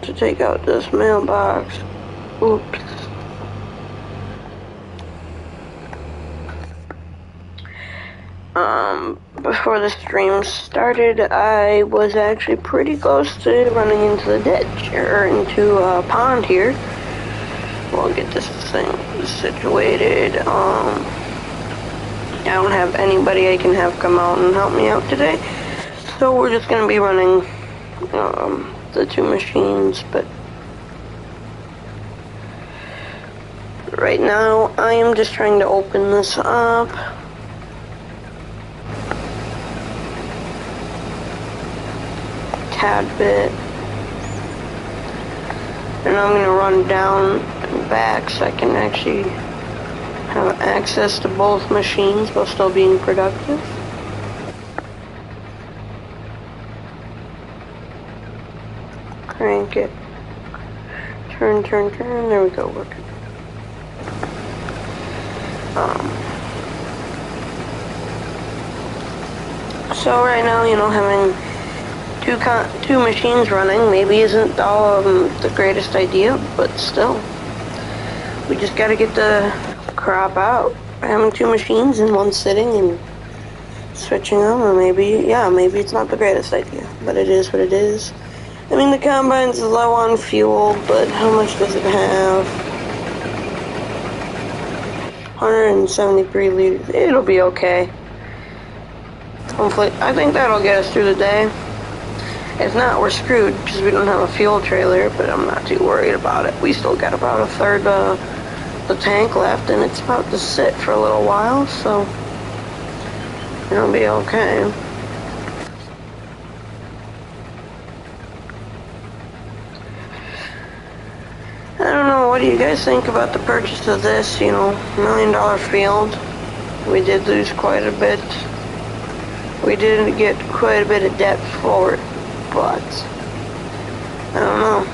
to take out this mailbox. Oops. Before the stream started, I was actually pretty close to running into the ditch, or into a pond here. We'll get this thing situated. I don't have anybody I can have come out and help me out today, so we're just gonna be running the two machines, but right now I am just trying to open this up. Tad bit, and I'm gonna run down and back so I can actually have access to both machines while still being productive. Crank it. Turn, turn, turn. There we go. Working. So right now, you know, having two machines running maybe isn't all the greatest idea, but still, we just gotta get the crop out. Having two machines in one sitting and switching them, or maybe it's not the greatest idea, but it is what it is. I mean, the combine's low on fuel, but how much does it have? 173 liters. It'll be okay. Hopefully, I think that'll get us through the day. If not, we're screwed because we don't have a fuel trailer, but I'm not too worried about it. We still got about a third of the tank left, and it's about to sit for a little while, so it'll be okay. I don't know, what do you guys think about the purchase of this, you know, $1 million field? We did lose quite a bit. We did get quite a bit of depth for it, but I don't know.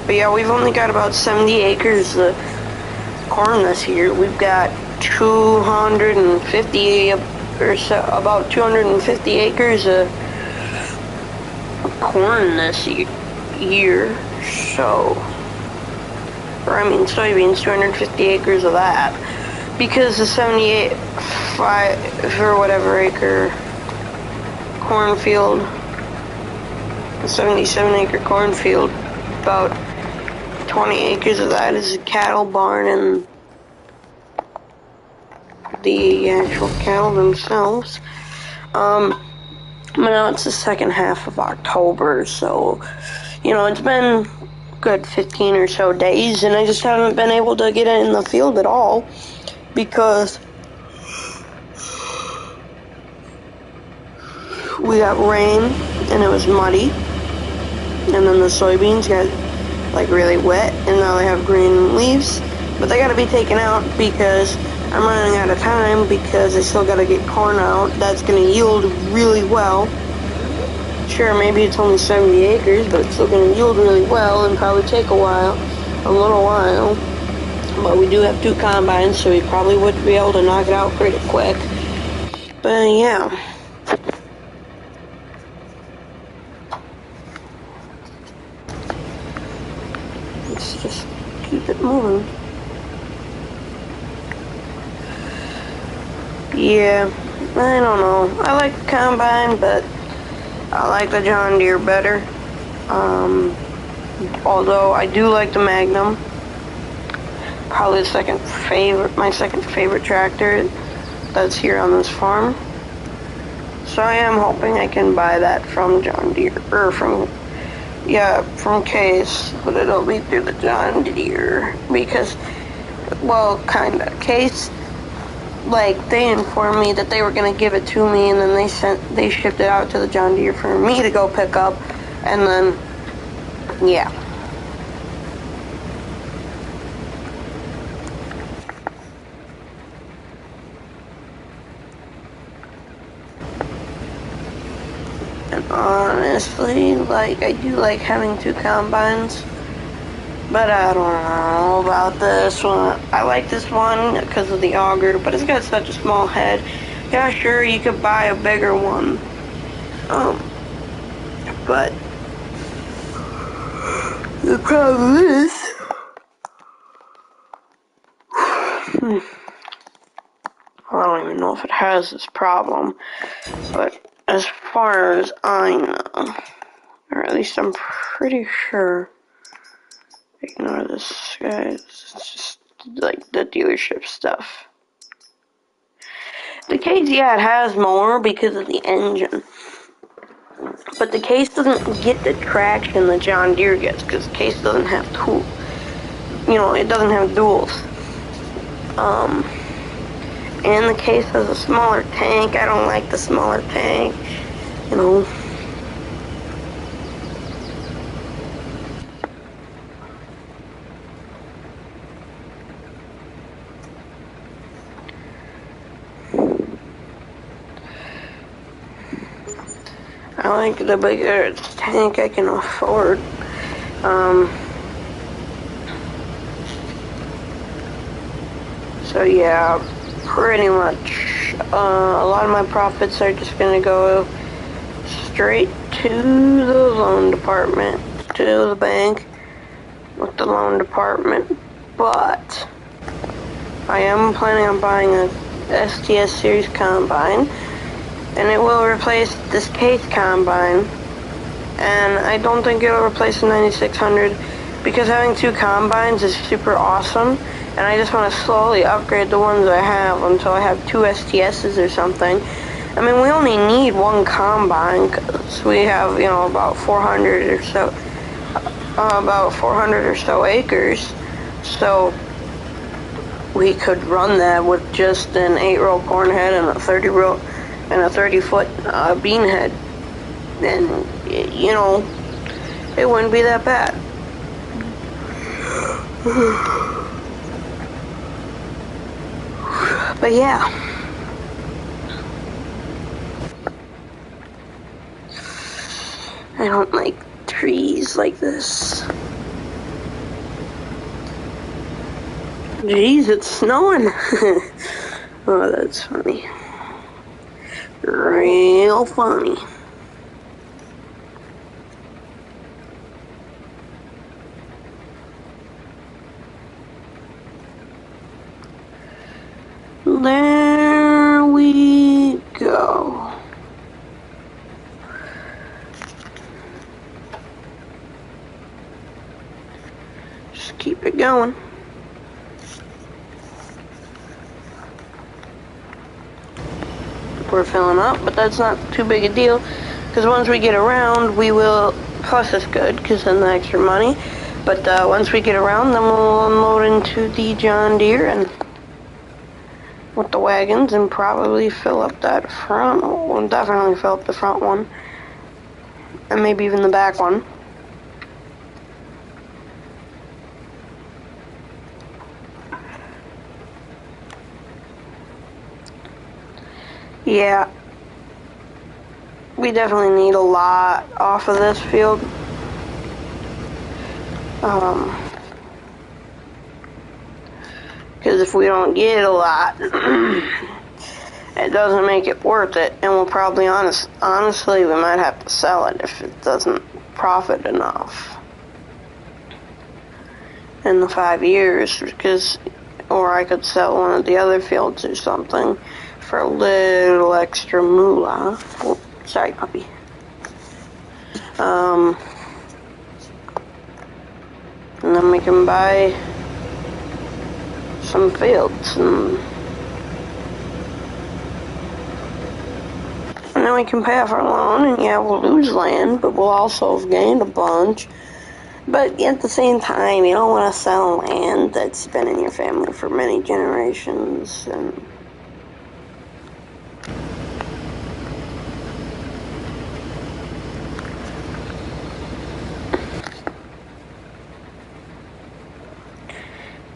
But yeah, we've only got about 70 acres of corn this year. We've got 250 or so, about 250 acres of corn this year. So, or I mean soybeans, 250 acres of that. Because the 75 or whatever acre cornfield, the 77 acre cornfield, about 20 acres of that is a cattle barn, and the actual cattle themselves. But now it's the second half of October, so, you know, it's been good 15 or so days, and I just haven't been able to get in the field at all, because we got rain, and it was muddy, and then the soybeans got, like, really wet, and now they have green leaves, but they gotta be taken out because I'm running out of time, because I still gotta get corn out. That's gonna yield really well. Sure, maybe it's only 70 acres, but it's still gonna yield really well and probably take a little while. But we do have two combines, so we probably would be able to knock it out pretty quick. But yeah. Let's just keep it moving. Yeah, I don't know. I like the combine, but I like the John Deere better. Although I do like the Magnum. Probably my second favorite tractor that's here on this farm. So I am hoping I can buy that from John Deere, or from Case, but it'll be through the John Deere, because, well, kinda. Case, like, they informed me that they were gonna give it to me, and then they shipped it out to the John Deere for me to go pick up, and then, yeah. And honestly, like, I do like having two combines, but I don't know about this one. I like this one because of the auger, but it's got such a small head. Yeah, sure, you could buy a bigger one. But the problem is, I don't even know if it has this problem, but as far as I know, or at least I'm pretty sure, ignore this, guys, it's just like the dealership stuff. The case, yeah, it has more because of the engine. But the case doesn't get the traction the John Deere gets because the case doesn't have tools. You know, it doesn't have duals. And the case has a smaller tank. I don't like the smaller tank. You know. I like the bigger tank I can afford. So yeah, pretty much. A lot of my profits are just gonna go straight to the loan department, to the bank with the loan department. But I am planning on buying a STS Series combine, and it will replace this case combine. And I don't think it'll replace the 9600 because having two combines is super awesome. And I just want to slowly upgrade the ones I have until I have two STSs or something. I mean, we only need one combine because we have, you know, about 400 or so acres. So we could run that with just an 8-row corn head and a 30-foot bean head. And, you know, it wouldn't be that bad. But yeah. I don't like trees like this. Jeez, it's snowing. Oh, that's funny. Real funny. There we go. Just keep it going. We're filling up, but that's not too big a deal because once we get around, we will, plus it's good because then the extra money, but once we get around, then we'll unload into the John Deere and with the wagons and probably fill up that front. We'll definitely fill up the front one and maybe even the back one. Yeah, we definitely need a lot off of this field. Because if we don't get a lot, it doesn't make it worth it, and we'll probably, honestly, we might have to sell it if it doesn't profit enough in the 5 years, because, or I could sell one of the other fields or something for a little extra moolah. Oh, sorry, puppy. And then we can buy some fields, and then we can pay off our loan, and yeah, we'll lose land, but we'll also have gained a bunch. But at the same time, you don't want to sell land that's been in your family for many generations, and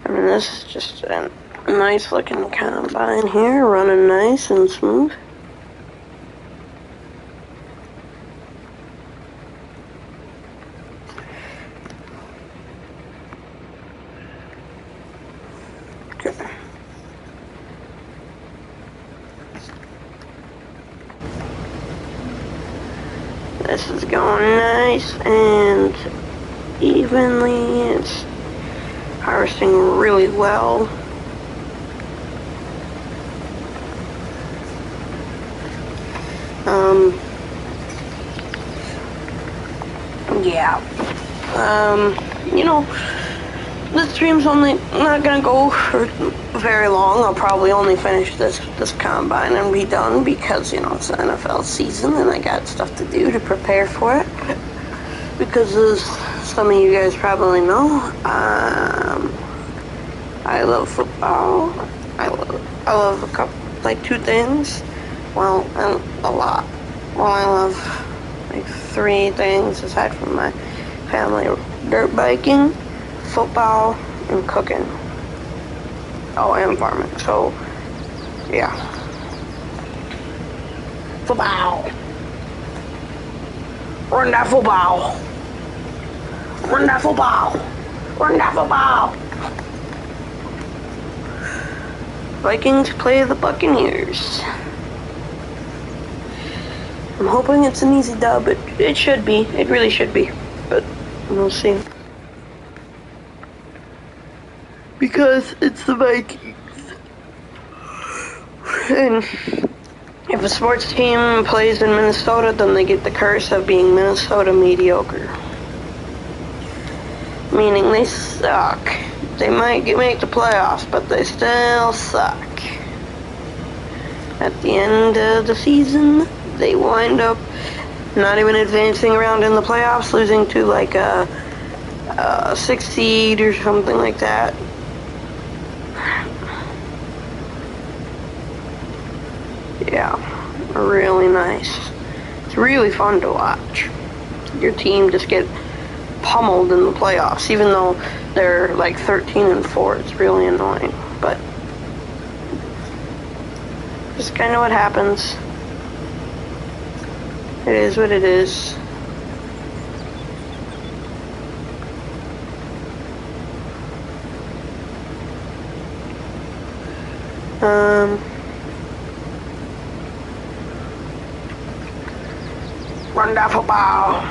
I mean, this is just a nice looking combine here, running nice and smooth. This is going nice and evenly. It's harvesting really well. Yeah. You know, the stream's only not gonna go for very long. I'll probably only finish this combine and be done because, you know, it's the NFL season and I got stuff to do to prepare for it. Because as some of you guys probably know, I love football. I love a couple, like 2 things. Well, a lot. Well, I love like 3 things aside from my family: dirt biking, football, and cooking. Oh, and farming. So, yeah. Football. Run that football. Run that football. Run that football. Vikings play the Buccaneers. I'm hoping it's an easy dub. It should be. It really should be. But we'll see. Because it's the Vikings. And if a sports team plays in Minnesota, then they get the curse of being Minnesota mediocre. Meaning they suck. They might make the playoffs, but they still suck. At the end of the season, they wind up not even advancing around in the playoffs, losing to like a 6 seed or something like that. Yeah, really nice. It's really fun to watch. Your team just get pummeled in the playoffs, even though they're like 13-4. It's really annoying, but just kind of what happens. It is what it is. Run that football.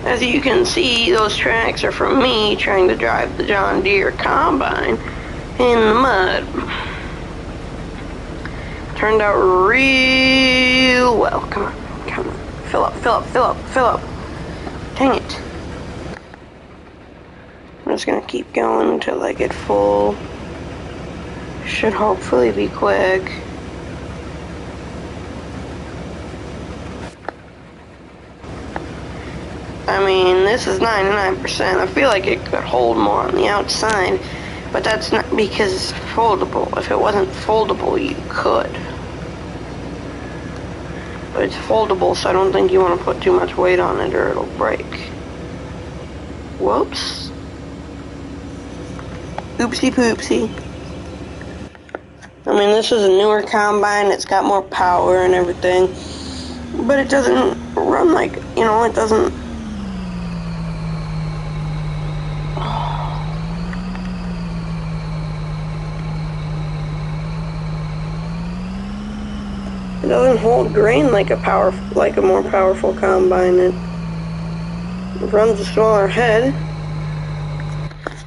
As you can see, those tracks are from me trying to drive the John Deere combine in the mud. Turned out real well. Come on. Fill up. Dang it. I'm just gonna keep going until I get full. Should hopefully be quick. I mean, this is 99%. I feel like it could hold more on the outside, but that's not because it's foldable. If it wasn't foldable, you could. But it's foldable, so I don't think you want to put too much weight on it or it'll break. Whoops. Oopsie poopsie. I mean, this is a newer combine. It's got more power and everything. But it doesn't run like, you know, it doesn't... It doesn't hold grain like a more powerful combine. It runs a smaller head.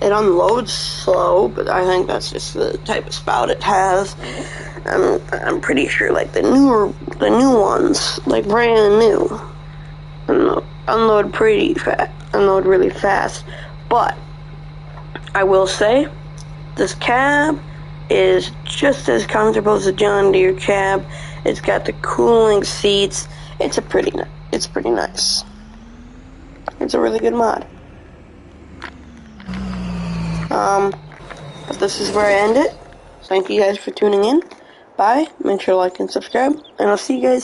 It unloads slow, but I think that's just the type of spout it has. I'm pretty sure like the new ones, like brand new, unload really fast. But I will say, this cab is just as comfortable as a John Deere cab. It's got the cooling seats. It's pretty nice. It's a really good mod. But this is where I end it. Thank you guys for tuning in. Bye. Make sure to like and subscribe, and I'll see you guys.